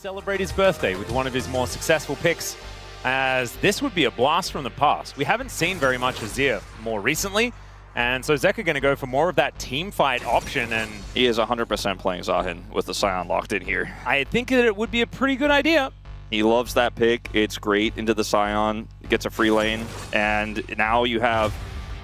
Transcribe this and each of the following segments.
celebrate his birthday with one of his more successful picks, as this would be a blast from the past. We haven't seen very much Azir more recently, and so Zeka going to go for more of that team fight option, and he is 100% playing Zahin with the Scion locked in here. I think that it would be a pretty good idea. He loves that pick. It's great into the Scion. Gets a free lane, and now you have...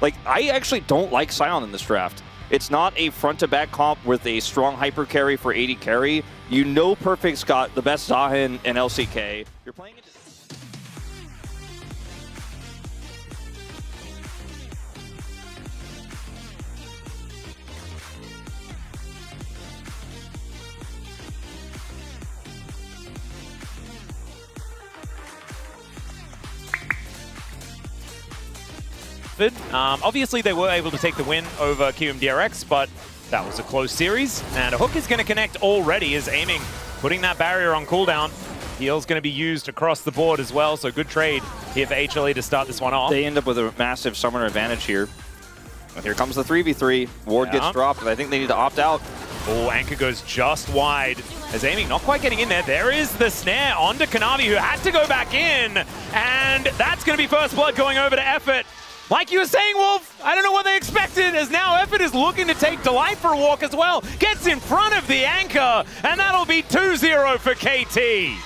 Like, I actually don't like Scion in this draft. It's not a front-to-back comp with a strong hyper carry for 80 carry. You know Perfect's got the best Zahin and LCK. You're playing it. Obviously, they were able to take the win over QMDRX, but that was a close series. And a hook is going to connect already as aiming, putting that barrier on cooldown. Heal's going to be used across the board as well, so good trade here for HLE to start this one off. They end up with a massive summoner advantage here. And here comes the 3v3. Ward gets dropped, and I think they need to opt out. Oh, Anchor goes just wide as aiming, not quite getting in there. There is the snare onto Kanavi, who had to go back in. And that's going to be first blood going over to Effort. Like you were saying, Wolf, I don't know what they expected, as now Effort is looking to take Delight for a walk as well. Gets in front of the Anchor, and that'll be 2-0 for KT.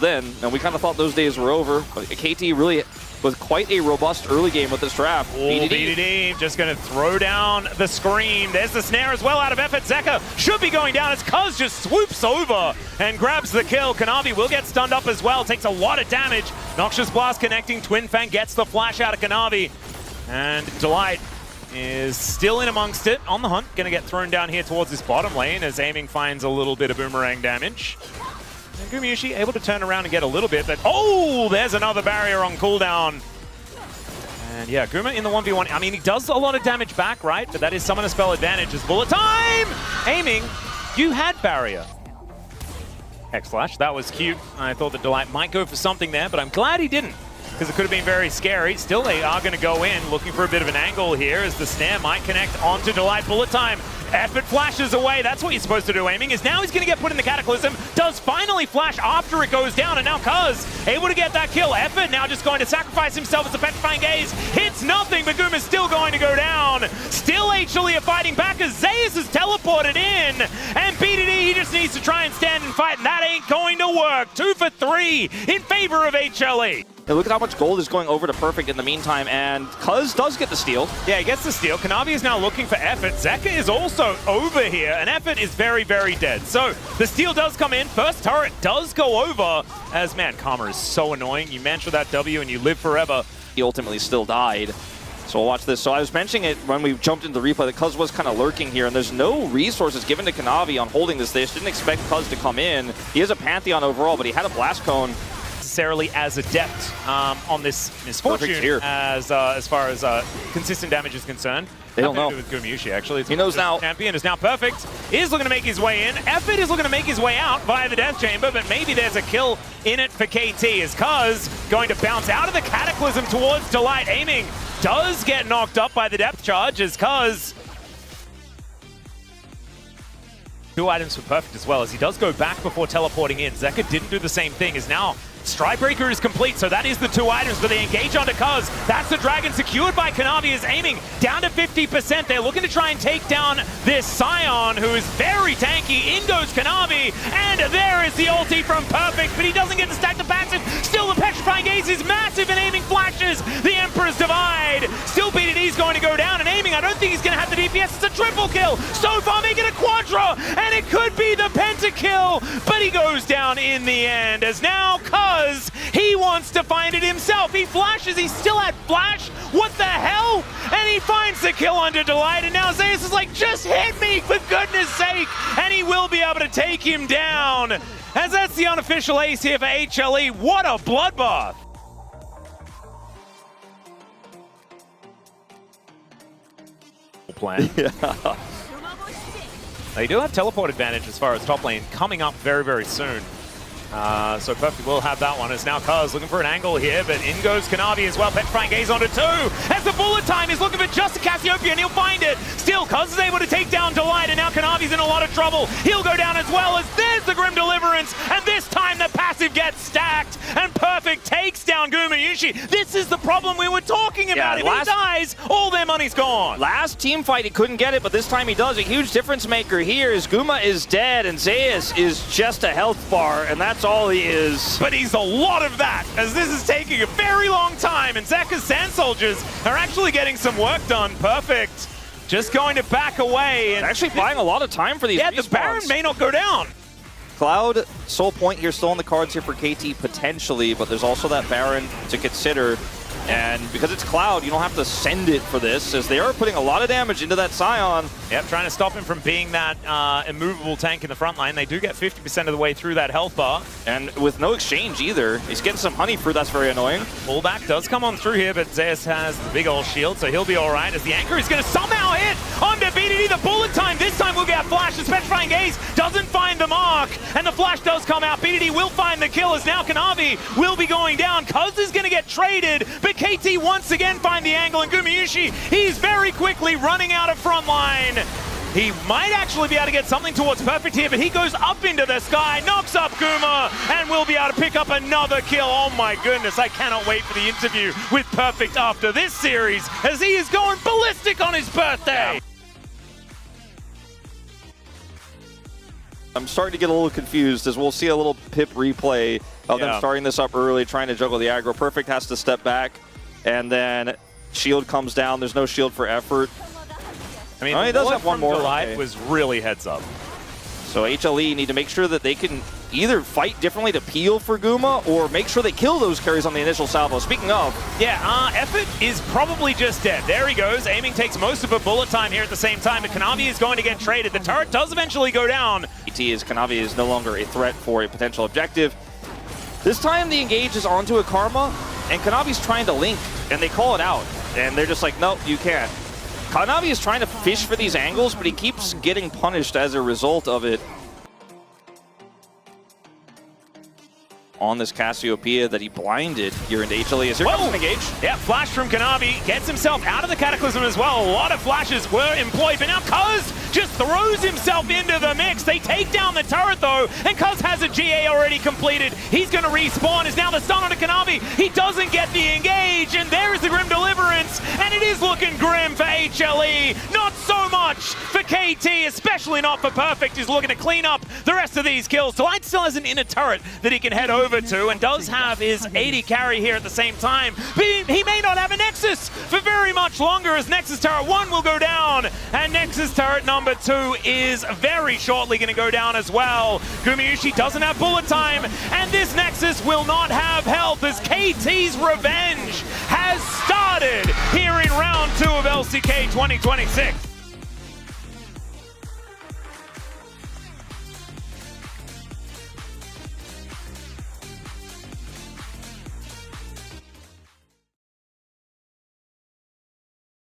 Then, and we kind of thought those days were over, but KT really was quite a robust early game with this draft. Oh, BDD just going to throw down the screen. There's the snare as well out of Effort. Zeka should be going down as Cuz just swoops over and grabs the kill. Kanavi will get stunned up as well. Takes a lot of damage. Noxious Blast connecting. Twin Fang gets the flash out of Kanavi. And Delight is still in amongst it. On the hunt. Going to get thrown down here towards this bottom lane as aiming finds a little bit of boomerang damage. And Gumayushi able to turn around and get a little bit, but oh, there's another barrier on cooldown. And yeah, Guma in the 1v1. I mean, he does a lot of damage back, right? But that is Summoner Spell advantage. It's bullet time! Aiming, you had barrier. X-Flash, that was cute. I thought that Delight might go for something there, but I'm glad he didn't, because it could have been very scary. Still, they are going to go in, looking for a bit of an angle here, as the snare might connect onto Delight. Bullet time. Effort flashes away. That's what you're supposed to do, aiming. Is now he's going to get put in the Cataclysm. Does finally flash after it goes down, and now Cuz able to get that kill. Effort now just going to sacrifice himself as a Petrifying Gaze. Hits nothing, but Guma's still going to go down. Still HLE are fighting back as Zeus is teleported in. And BDD, he just needs to try and stand and fight, and that ain't going to work. 2 for 3 in favor of HLE. And look at how much gold is going over to Perfect in the meantime, and Cuz does get the steal. Yeah, he gets the steal. Kanavi is now looking for Effort. Zeka is also over here, and Effort is very, very dead. So the steal does come in. First turret does go over, as man, Karma is so annoying. You mantra that W and you live forever. He ultimately still died. So we'll watch this. So I was mentioning it when we jumped into the replay that Cuz was kind of lurking here, and there's no resources given to Kanavi on holding this. They just didn't expect Cuz to come in. He is a Pantheon overall, but he had a Blast Cone. Necessarily as adept on this Misfortune as far as consistent damage is concerned. They don't know. With Gumayushi, actually. He knows now. Champion is now Perfect. Is looking to make his way in. Effort is looking to make his way out via the Death Chamber, but maybe there's a kill in it for KT. As Cuz going to bounce out of the Cataclysm towards Delight. Aiming does get knocked up by the Depth Charge as Cuz. 2 items for Perfect as well, as he does go back before teleporting in. Zeka didn't do the same thing, as now Strikebreaker is complete, so that is the 2 items, but they engage onto Cuz. That's the Dragon secured by Kanavi, is aiming down to 50%. They're looking to try and take down this Scion, who is very tanky. In goes Kanavi, and there is the ulti from Perfect, but he doesn't get to stack the passive. Still, the Petrifying Gaze is massive, and aiming flashes the Emperor's Divide. Still, BDD's going to go down, and aiming, I don't think he's going to have the DPS. It's a triple kill. So far, making a quadra, and it could be the pentakill, but he goes down in the end, as now Cuz, he wants to find it himself. He flashes, he's still at flash. What the hell? And he finds the kill under Delight, and now Zeus is like, just hit me for goodness sake, and he will be able to take him down. As that's the unofficial ace here for HLE. What a bloodbath. Plan. Yeah. They do have teleport advantage as far as top lane coming up very, very soon. So Perfect will have that one. It's now Cuz looking for an angle here, but in goes Kanavi as well. Petrifying Gaze onto 2. As the bullet time is looking for just a Cassiopeia, and he'll find it. Still, Cuz is able to take down Delight, and now Kanavi's in a lot of trouble. He'll go down as well, as there's the Grim Deliverance, and this time the passive gets stacked, and Perfect takes down Gumayushi. This is the problem we were talking about. If he dies, all their money's gone. Last team fight, he couldn't get it, but this time he does. A huge difference maker here is Guma is dead, and Zeus is just a health bar, and that's all he is. But he's a lot of that, as this is taking a very long time, and Zeka's Sand Soldiers are actually getting some work done. Perfect. Just going to back away. And actually buying a lot of time for these respawns. The Baron may not go down. Cloud, Soul Point here still on the cards here for KT potentially, but there's also that Baron to consider. And because it's Cloud, you don't have to send it for this, as they are putting a lot of damage into that Scion. Yep, trying to stop him from being that immovable tank in the front line. They do get 50% of the way through that health bar. And with no exchange either. He's getting some honey fruit, that's very annoying. Pullback does come on through here, but Zeus has the big old shield, so he'll be all right, as the anchor is going to somehow hit onto BDD. The bullet time this time will get Flash. The Petrifying Gaze doesn't find the mark, and the Flash does come out. BDD will find the kill, as now Kanavi will be going down. Cuz is going to get traded, but KT once again find the angle, and Gumayushi, he's very quickly running out of front line. He might actually be able to get something towards Perfect here, but he goes up into the sky, knocks up Guma, and will be able to pick up another kill. Oh my goodness, I cannot wait for the interview with Perfect after this series, as he is going ballistic on his birthday. I'm starting to get a little confused, as we'll see a little pip replay of them starting this up early, trying to juggle the aggro. Perfect has to step back, and then shield comes down. There's no shield for effort. I mean, he does have one more. Delight was really heads up. So HLE need to make sure that they can either fight differently to peel for Guma, or make sure they kill those carries on the initial salvo. Speaking of, effort is probably just dead. There he goes. Aiming takes most of a bullet time here at the same time, but Kanavi is going to get traded. The turret does eventually go down. Kanavi is no longer a threat for a potential objective. This time the engage is onto a Karma, and Kanavi's trying to link, and they call it out. And they're just like, nope, you can't. Kanavi is trying to fish for these angles, but he keeps getting punished as a result of it. On this Cassiopeia that he blinded here into HLE. Is here comes an engage? Yeah, flash from Kanavi, gets himself out of the Cataclysm as well. A lot of flashes were employed, but now Cuz just throws himself into the mix. They take down the turret though, and Cuz has a GA already completed. He's going to respawn, is now the stun onto Kanavi. He doesn't get the engage, and there is the Grim Deliverance, and it is looking grim for HLE. Not so much for KT, especially not for Perfect, who's looking to clean up the rest of these kills. Delight still has an inner turret that he can head over to, and does have his 80 carry here at the same time, but he may not have a Nexus for very much longer, as Nexus Turret 1 will go down, and Nexus Turret number 2 is very shortly going to go down as well. Gumayushi doesn't have bullet time, and this Nexus will not have health, as KT's revenge has started here in round 2 of LCK 2026.